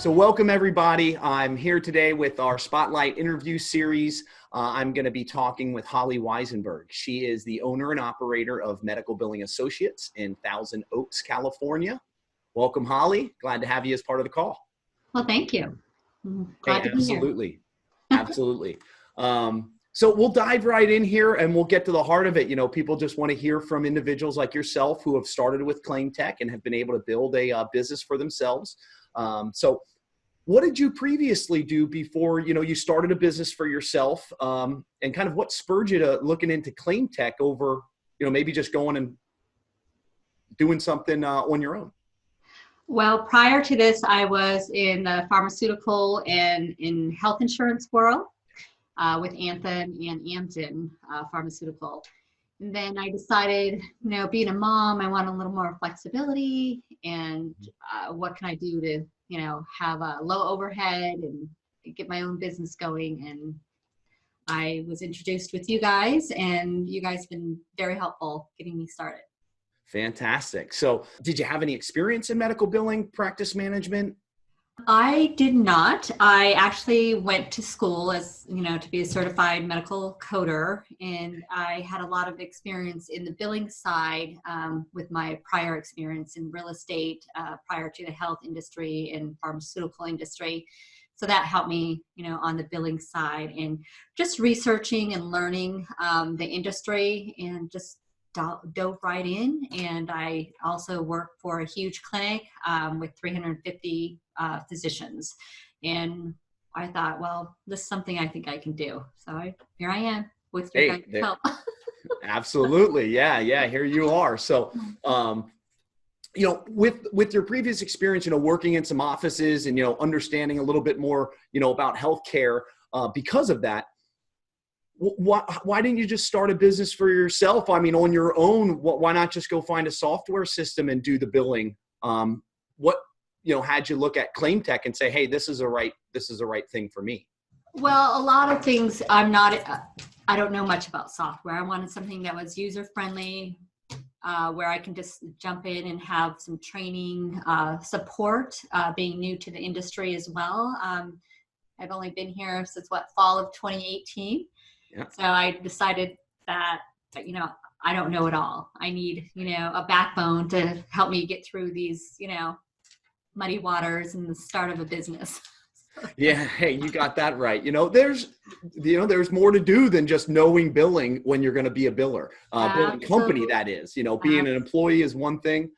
So welcome everybody. I'm here today with our Spotlight interview series. I'm going to be talking with Holly Winzenburg. She is the owner and operator of Medical Billing Associates in Thousand Oaks, California. Welcome, Holly. Glad to have you as part of the call. Well, thank you. Glad to be here. Absolutely. Absolutely. So we'll dive right in here and we'll get to the heart of it. You know, people just want to hear from individuals like yourself who have started with ClaimTek and have been able to build a business for themselves. So what did you previously do before, you started a business for yourself, and kind of what spurred you to looking into ClaimTek over, maybe just going and doing something on your own? Well, prior to this, I was in the pharmaceutical and in health insurance world with Anthem and Amgen Pharmaceutical. And then I decided, being a mom, I want a little more flexibility and what can I do to, have a low overhead and get my own business going. And I was introduced with you guys and you guys have been very helpful getting me started. Fantastic. So did you have any experience in medical billing, practice management? I did not. I actually went to school as, to be a certified medical coder, and I had a lot of experience in the billing side with my prior experience in real estate prior to the health industry and pharmaceutical industry. So that helped me, on the billing side and just researching and learning the industry and just dove right in. And I also worked for a huge clinic with 350 physicians. And I thought, well, this is something I think I can do. So here I am with your guys' help. Absolutely. Yeah. Here you are. So, with your previous experience, working in some offices and, understanding a little bit more, about healthcare, because of that, why didn't you just start a business for yourself? I mean, on your own, why not just go find a software system and do the billing? What, had you look at ClaimTek and say, hey, this is the right thing for me? Well, a lot of things I don't know much about software. I wanted something that was user-friendly, where I can just jump in and have some training, support, being new to the industry as well. I've only been here since fall of 2018. Yeah. So I decided that, I don't know it all. I need, a backbone to help me get through these, muddy waters and the start of a business. Yeah. Hey, you got that right. There's more to do than just knowing billing when you're going to be a biller, billing company. That is, being an employee is one thing.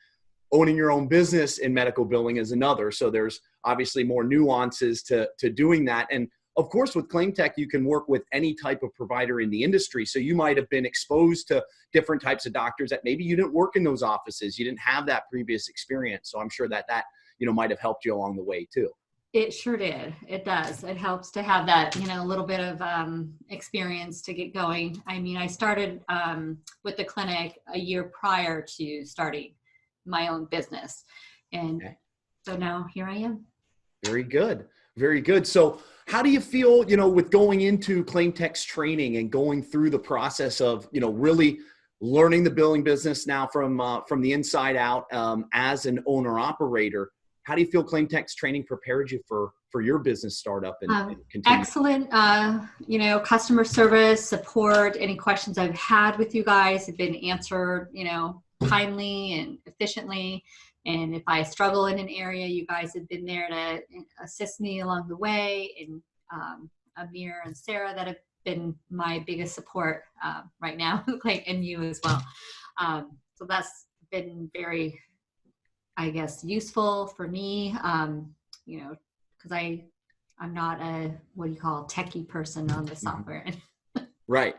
Owning your own business in medical billing is another. So there's obviously more nuances to doing that. And of course, with ClaimTek, you can work with any type of provider in the industry. So you might have been exposed to different types of doctors that maybe you didn't work in those offices. You didn't have that previous experience. So I'm sure that might have helped you along the way too. It sure did. It does. It helps to have that, a little bit of experience to get going. I mean, I started with the clinic a year prior to starting my own business. And so now here I am. Very good. Very good. So how do you feel, with going into ClaimTek's training and going through the process of, really learning the billing business now from the inside out as an owner operator? How do you feel ClaimTek's training prepared you for your business startup and continue? Excellent. Customer service, support, any questions I've had with you guys have been answered, timely and efficiently. And if I struggle in an area, you guys have been there to assist me along the way. And Amir and Sarah that have been my biggest support right now, and you as well. So that's been very, I guess, useful for me, because I'm not a, techie person on the software. Right.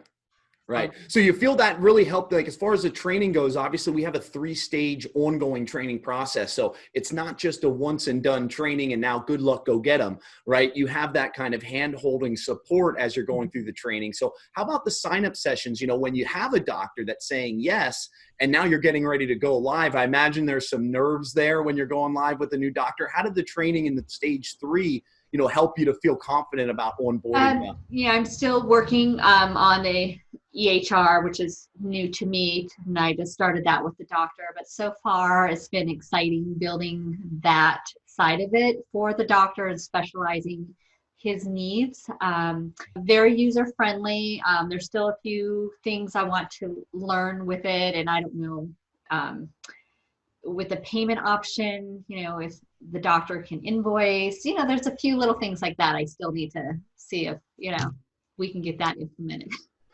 Right. So you feel that really helped, like as far as the training goes, obviously we have a 3-stage ongoing training process. So it's not just a once and done training and now good luck, go get them, right? You have that kind of hand holding support as you're going through the training. So how about the sign up sessions? When you have a doctor that's saying yes, and now you're getting ready to go live, I imagine there's some nerves there when you're going live with a new doctor. How did the training in the stage 3, help you to feel confident about onboarding? Yeah, I'm still working on a EHR, which is new to me, and I just started that with the doctor. But so far, it's been exciting building that side of it for the doctor and specializing his needs. Very user friendly. There's still a few things I want to learn with it, and I don't know, with the payment option, if the doctor can invoice, there's a few little things like that I still need to see if, we can get that implemented.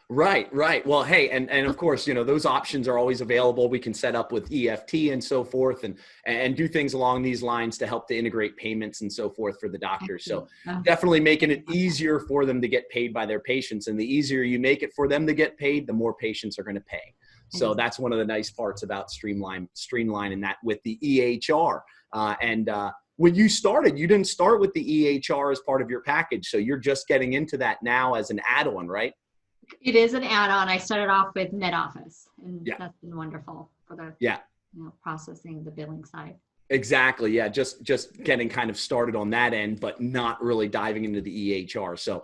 Right, right. Well, hey, and of course, those options are always available. We can set up with EFT and so forth, and do things along these lines to help to integrate payments and so forth for the doctors. So definitely making it easier for them to get paid by their patients. And the easier you make it for them to get paid, the more patients are going to pay. So that's one of the nice parts about streamlining that with the EHR. When you started, you didn't start with the EHR as part of your package. So you're just getting into that now as an add-on, right? It is an add-on. I started off with NetOffice, and that's been wonderful for the processing the billing side. Exactly. Yeah. Just getting kind of started on that end, but not really diving into the EHR. So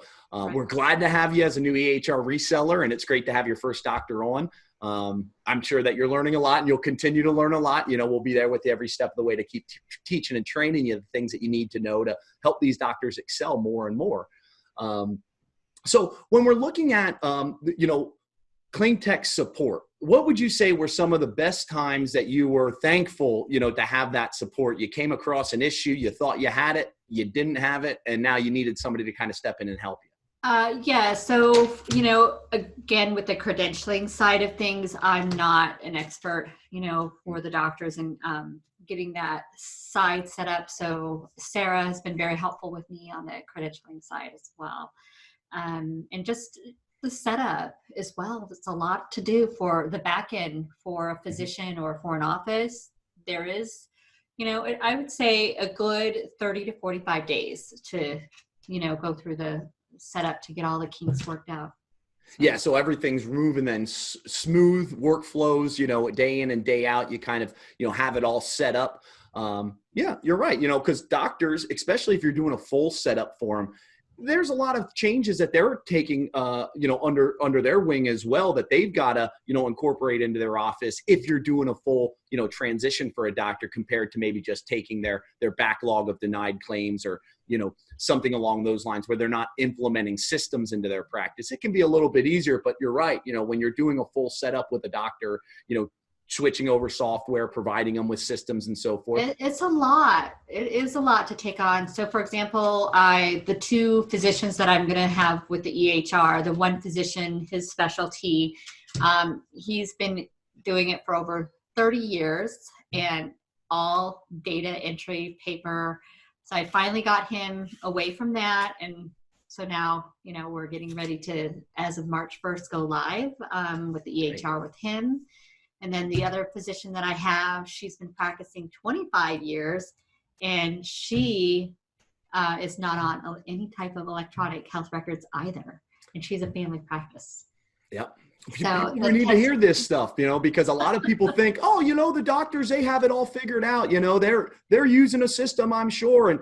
we're glad to have you as a new EHR reseller, and it's great to have your first doctor on. I'm sure that you're learning a lot, and you'll continue to learn a lot. We'll be there with you every step of the way to keep teaching and training you the things that you need to know to help these doctors excel more and more. So when we're looking at, ClaimTek support, what would you say were some of the best times that you were thankful, to have that support? You came across an issue, you thought you had it, you didn't have it, and now you needed somebody to kind of step in and help you. So, again, with the credentialing side of things, I'm not an expert, for the doctors and getting that side set up. So Sarah has been very helpful with me on the credentialing side as well. And just the setup as well. It's a lot to do for the back end for a physician or for an office. There is, I would say a good 30 to 45 days to, go through the setup to get all the kinks worked out. Yeah, so everything's moving then smooth workflows, day in and day out, you kind of, have it all set up. Yeah, you're right, because doctors, especially if you're doing a full setup for them, there's a lot of changes that they're taking, under their wing as well that they've got to, incorporate into their office if you're doing a full, transition for a doctor compared to maybe just taking their backlog of denied claims or, something along those lines where they're not implementing systems into their practice. It can be a little bit easier, but you're right. When you're doing a full setup with a doctor, switching over software, providing them with systems and so forth. It's a lot. It is a lot to take on. So for example, the two physicians that I'm going to have with the EHR, the one physician, his specialty, he's been doing it for over 30 years and all data entry paper. So I finally got him away from that. And so now, we're getting ready to, as of March 1st, go live with the EHR with him. And then the other physician that I have, she's been practicing 25 years, and she is not on any type of electronic health records either. And she's a family practice. Yep. So we need to hear this stuff, because a lot of people think, the doctors, they have it all figured out. They're using a system, I'm sure. And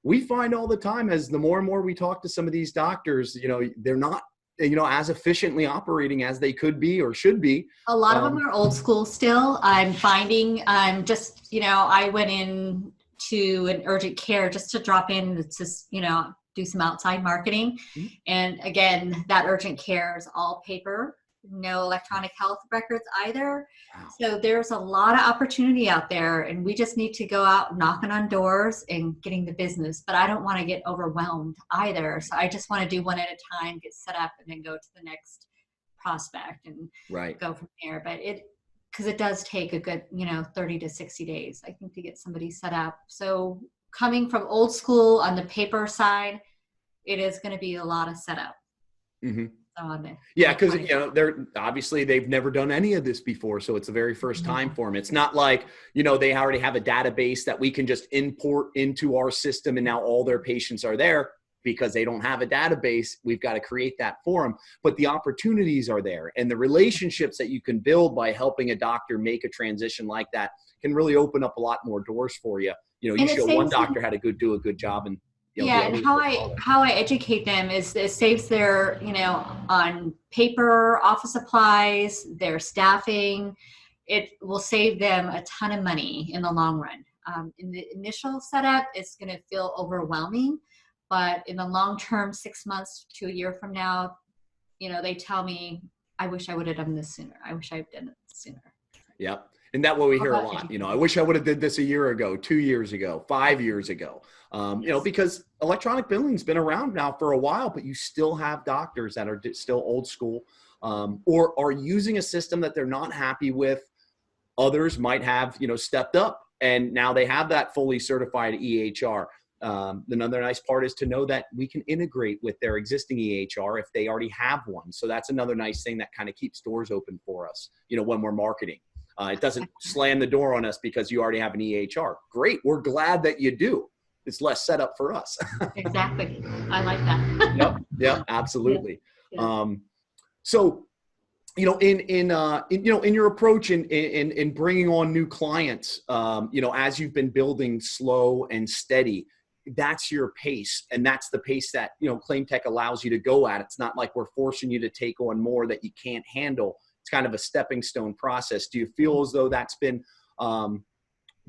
we find all the time as the more and more we talk to some of these doctors, they're not, as efficiently operating as they could be or should be. A lot of them are old school still. I'm finding I went in to an urgent care just to drop in to, do some outside marketing. Mm-hmm. And again, that urgent care is all paper. No electronic health records either. Wow. So there's a lot of opportunity out there, and we just need to go out knocking on doors and getting the business. But I don't want to get overwhelmed either. So I just want to do one at a time, get set up, and then go to the next prospect and go from there. But because it does take a good, 30 to 60 days, I think, to get somebody set up. So coming from old school on the paper side, it is going to be a lot of setup. Mm-hmm. Yeah, because they've never done any of this before, so it's the very first time for them. It's not like they already have a database that we can just import into our system, and now all their patients are there because they don't have a database. We've got to create that for them, but the opportunities are there, and the relationships that you can build by helping a doctor make a transition like that can really open up a lot more doors for you. You show one doctor how to do a good job, and and how I educate them is it saves their, on paper, office supplies, their staffing. It will save them a ton of money in the long run. In the initial setup, it's going to feel overwhelming, but in the long term, 6 months to a year from now, they tell me, I wish I would have done this sooner. I wish I had done it sooner. Yep. And that's what we hear a Okay. lot. I wish I would have did this a year ago, 2 years ago, 5 years ago. Because electronic billing's been around now for a while, but you still have doctors that are still old school, or are using a system that they're not happy with. Others might have, stepped up and now they have that fully certified EHR. Another nice part is to know that we can integrate with their existing EHR if they already have one. So that's another nice thing that kind of keeps doors open for us, when we're marketing. It doesn't slam the door on us because you already have an EHR. Great. We're glad that you do. It's less setup for us. Exactly. I like that. Yep, absolutely. Yeah. So, in your approach in bringing on new clients, as you've been building slow and steady, that's your pace. And that's the pace that, ClaimTek allows you to go at. It's not like we're forcing you to take on more that you can't handle. It's kind of a stepping stone process. Do you feel as though that's been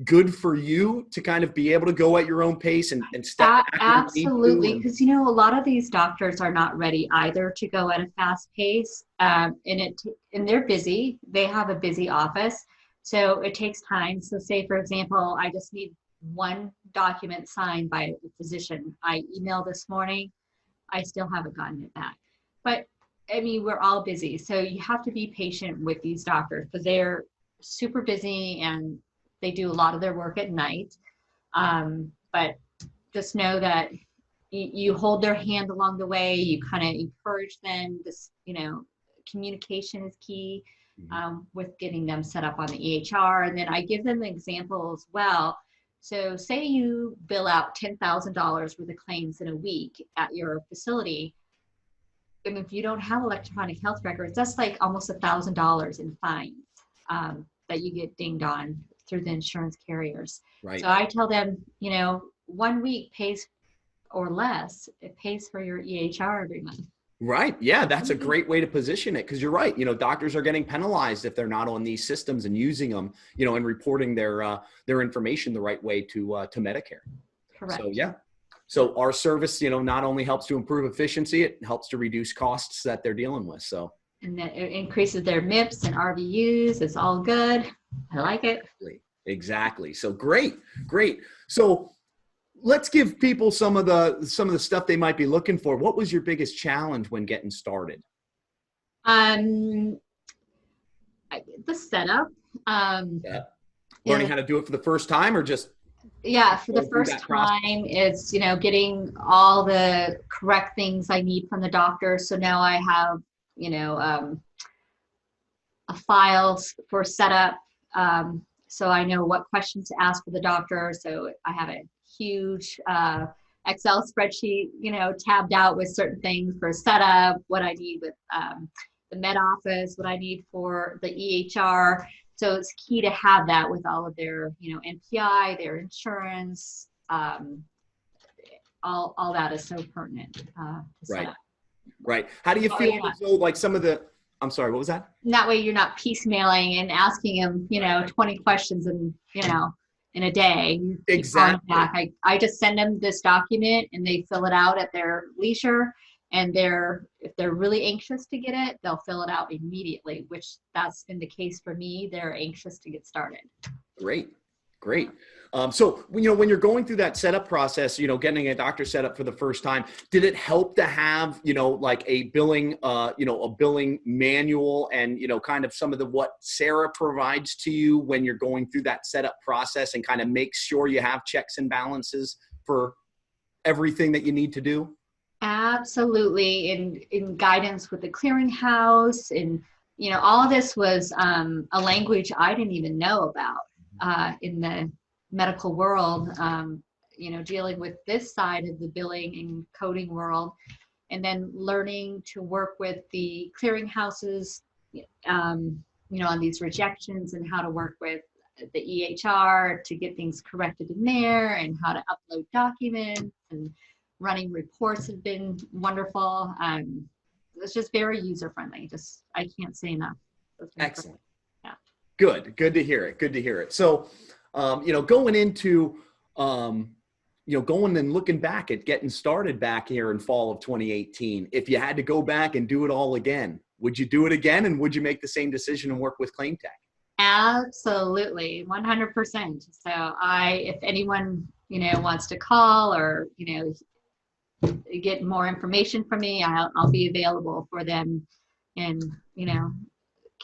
good for you to kind of be able to go at your own pace and step back? Absolutely. Because, a lot of these doctors are not ready either to go at a fast pace. And they're busy. They have a busy office. So it takes time. So say, for example, I just need one document signed by a physician. I emailed this morning. I still haven't gotten it back. But we're all busy. So you have to be patient with these doctors because they're super busy and they do a lot of their work at night. But just know that you hold their hand along the way. You kind of encourage them. Communication is key with getting them set up on the EHR. And then I give them an example as well. So say you bill out $10,000 worth of claims in a week at your facility. And if you don't have electronic health records, that's like almost $1,000 in fines that you get dinged on through the insurance carriers. Right. So I tell them, 1 week pays or less, it pays for your EHR every month. Right. Yeah, that's a great way to position it because you're right. Doctors are getting penalized if they're not on these systems and using them, and reporting their information the right way to Medicare. Correct. So yeah. So our service, not only helps to improve efficiency, it helps to reduce costs that they're dealing with. So. And that it increases their MIPS and RVUs. It's all good. I like it. Exactly. So great. So let's give people some of the stuff they might be looking for. What was your biggest challenge when getting started? The setup. Learning how to do it for the first time or just? Yeah, for the first time, it's, getting all the correct things I need from the doctor. So now I have, a file for setup. So I know what questions to ask for the doctor. So I have a huge Excel spreadsheet, tabbed out with certain things for setup, what I need with the med office, what I need for the EHR. So it's key to have that with all of their, NPI, their insurance, all that is so pertinent to set up. Right. How do you feel as though like some of the, I'm sorry, what was that? That way you're not piecemealing and asking them, 20 questions in a day. Exactly. I just send them this document and they fill it out at their leisure. And if they're really anxious to get it, they'll fill it out immediately, which that's been the case for me. They're anxious to get started. Great. So, when you're going through that setup process, getting a doctor set up for the first time, did it help to have, like a billing, a billing manual and, kind of some of what Sarah provides to you when you're going through that setup process and kind of make sure you have checks and balances for everything that you need to do? Absolutely. In guidance with the clearinghouse and, all of this was a language I didn't even know about in the medical world, dealing with this side of the billing and coding world, and then learning to work with the clearinghouses, on these rejections and how to work with the EHR to get things corrected in there and how to upload documents, and running reports have been wonderful. It's just very user-friendly. I can't say enough. Excellent. Yeah. Good to hear it. So, Going into, going and looking back at getting started back here in fall of 2018, if you had to go back and do it all again, would you do it again? And would you make the same decision and work with ClaimTek? Absolutely, 100%. So if anyone, wants to call or, get more information from me, I'll be available for them. And,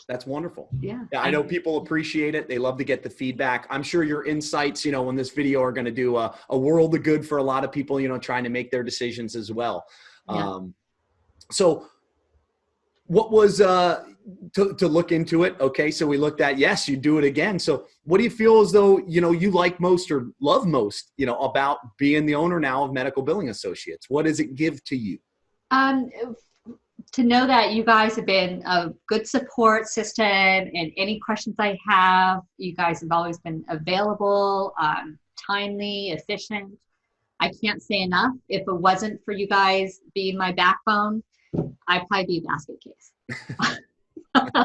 That's wonderful. Yeah. I know people appreciate it. They love to get the feedback. I'm sure your insights, in this video are going to do a world of good for a lot of people, trying to make their decisions as well. Yeah. So what was, to look into it? Okay. So we looked at, yes, you do it again. So what do you feel as though, you like most or love most, about being the owner now of Medical Billing Associates? What does it give to you? To know that you guys have been a good support system, and any questions I have, you guys have always been available, timely, efficient. I can't say enough. If it wasn't for you guys being my backbone, I'd probably be a basket case,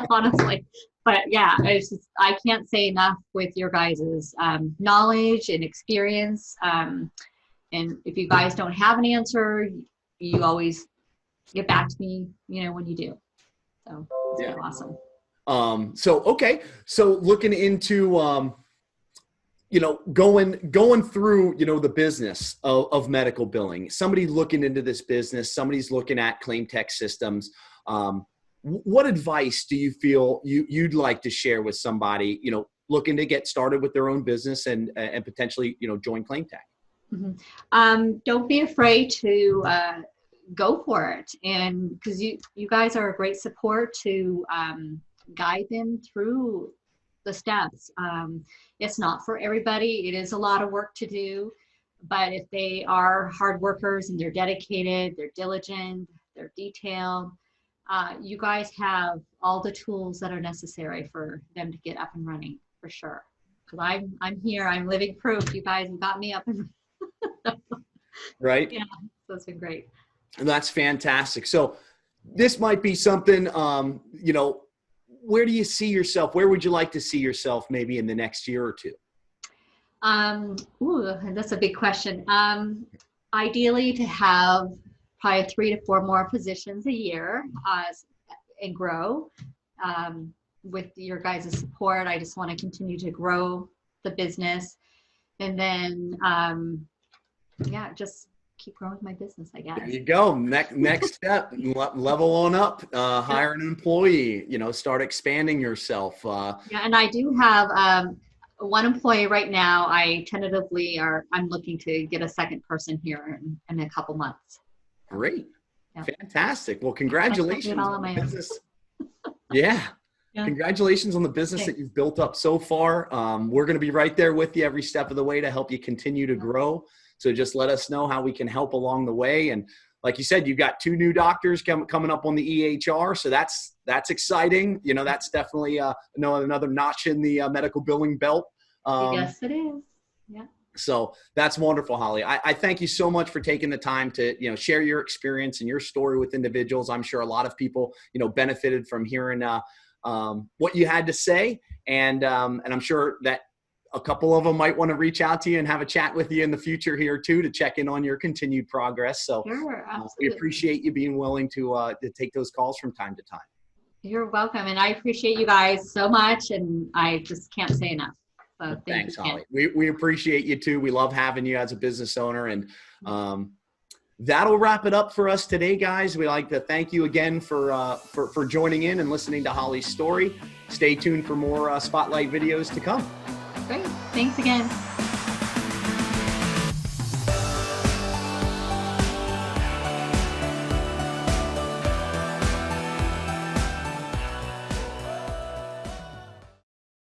honestly. But yeah, I can't say enough with your guys' knowledge and experience. And if you guys don't have an answer, you always get back to me, when you do. So it's been awesome. Okay. So looking into, going through, the business of medical billing, somebody looking into this business, somebody's looking at ClaimTek systems. What advice do you feel you'd like to share with somebody, looking to get started with their own business and potentially, join ClaimTek? Mm-hmm. Don't be afraid to, go for it, and because you guys are a great support to guide them through the steps. It's not for everybody. It is a lot of work to do, but if they are hard workers and they're dedicated, they're diligent, they're detailed, you guys have all the tools that are necessary for them to get up and running, for sure. Because I'm here, I'm living proof. You guys have got me up and right. Yeah, so it's been great. That's fantastic. So this might be something, where do you see yourself? Where would you like to see yourself maybe in the next year or two? That's a big question. Ideally to have probably 3 to 4 more positions a year and grow. With your guys' support, I just want to continue to grow the business. And then, just keep growing my business, I guess. There you go. Next step, level on up, hire an employee, start expanding yourself. Yeah, and I do have one employee right now. I tentatively I'm looking to get a second person here in a couple months. Great. Yeah. Fantastic. Well, congratulations on the business. Yeah. Yeah. Congratulations on the business that you've built up so far. We're going to be right there with you every step of the way to help you continue to grow. So just let us know how we can help along the way. And like you said, you've got 2 new doctors coming up on the EHR. So that's exciting. That's definitely another notch in the medical billing belt. Yes, it is. Yeah. So that's wonderful, Holly. I thank you so much for taking the time to, share your experience and your story with individuals. I'm sure a lot of people, benefited from hearing what you had to say. And I'm sure that a couple of them might want to reach out to you and have a chat with you in the future here too, to check in on your continued progress. So sure, we appreciate you being willing to take those calls from time to time. You're welcome. And I appreciate you guys so much. And I just can't say enough. So thanks, Holly. We appreciate you too. We love having you as a business owner. And that'll wrap it up for us today, guys. We'd like to thank you again for joining in and listening to Holly's story. Stay tuned for more Spotlight videos to come. Great. Thanks again.